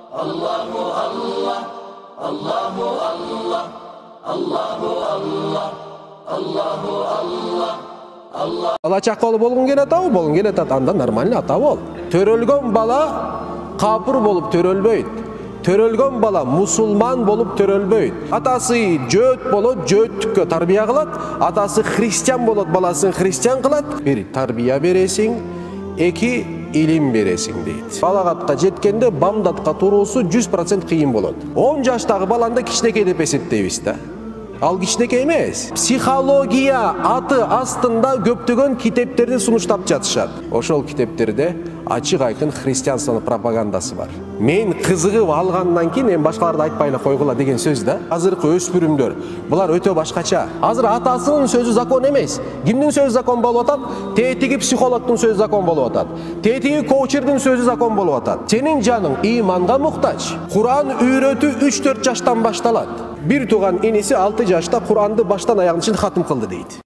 Allahu Allah, Allahu Allah, Allahu Allah, Allahu Allah, Allah. Бала чакалы болгон келет анда нормальный ата бол. Төрөлгөн бала капыр болуп төрөлбөйт. Төрөлгөн бала мусулман болуп төрөлбөйт. Атасы жөөт болот, жөөттүккө тарбия кылат, атасы христиан болот, баласын христиан кылат. Бир тарбия бересиң, эки илим бересиң дейт. Балагатка жеткенде бамдатка туруусу 100% кыйын болот. 10 жаштагы баланды кичинекей деп эсептейбиз да. Ал кичинекей эмес. Психология аты астында көптөгөн китептерди сунуштап жатышат. Ошол китептерде ачык айкын христианствонун пропагандасы бар. Мен кызыгып алгандан кийин эми башкаларды айтпай эле койгула деген сөз да. Азыркы өспүрүмдөр булар өтө башкача. Азыр атасынын сөзү закон эмес. Кимдин сөзү закон болуп атат? Тетиги психологдун сөзү закон болуп атат. Тетиги коучердин сөзү закон болуп атат. Сенин жаның иманга муктаж. Куран үйрөтүү 3-4 жаштан башталат. Bir tuğan inisi 6 yaşta Kur'an'dı baştan ayağın için hatım kıldı deydi.